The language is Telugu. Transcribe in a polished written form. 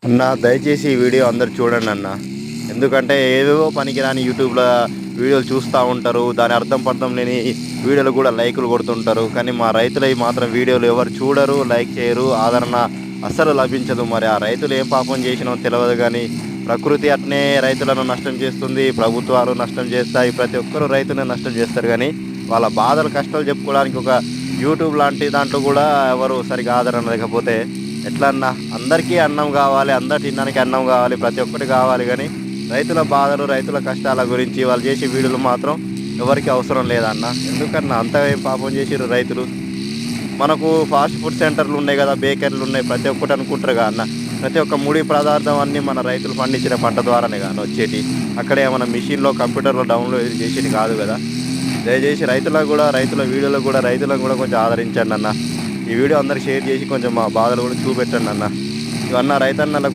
అన్న దయచేసి ఈ వీడియో అందరు చూడండి అన్న. ఎందుకంటే ఏవేవో పనికిరాని యూట్యూబ్లో వీడియోలు చూస్తూ ఉంటారు. దాని అర్థం పర్థం లేని వీడియోలు కూడా లైకులు కొడుతుంటారు. కానీ మా రైతులవి మాత్రం వీడియోలు ఎవరు చూడరు, లైక్ చేయరు, ఆదరణ అస్సలు లభించదు. మరి ఆ రైతులు ఏం పాపం చేసినో తెలియదు. కానీ ప్రకృతి అట్నే రైతులను నష్టం చేస్తుంది, ప్రభుత్వాలు నష్టం చేస్తాయి, ప్రతి ఒక్కరు రైతులను నష్టం చేస్తారు. కానీ వాళ్ళ బాధలు కష్టాలు చెప్పుకోవడానికి ఒక యూట్యూబ్ లాంటి దాంట్లో కూడా ఎవరు సరిగా ఆదరణ లేకపోతే ఎట్లా అన్న? అందరికీ అన్నం కావాలి, అందరు తినడానికి అన్నం కావాలి, ప్రతి ఒక్కటి కావాలి. కానీ రైతుల బాధలు, రైతుల కష్టాల గురించి వాళ్ళు చేసే వీడియోలు మాత్రం ఎవరికి అవసరం లేదన్న. ఎందుకన్నా అంత ఏం పాపం చేసిర్రు రైతులు? మనకు ఫాస్ట్ ఫుడ్ సెంటర్లు ఉన్నాయి కదా, బేకరీలు ఉన్నాయి, ప్రతి ఒక్కటి అనుకుంటారు కదా అన్న. ప్రతి ఒక్క ముడి పదార్థం అన్నీ మన రైతులు పండించిన పంట ద్వారానే కానీ వచ్చేటి. అక్కడ ఏమైనా మిషన్లో కంప్యూటర్లో డౌన్లోడ్ చేసేది కాదు కదా. దయచేసి రైతులకు కూడా, రైతుల వీడియోలకు కూడా, రైతులను కూడా కొంచెం ఆదరించండి అన్న. ఈ వీడియో అందరికి షేర్ చేసి కొంచెం మా బాధలు కూడా చూపెట్టండి అన్న. ఇవన్న రైతన్నలకు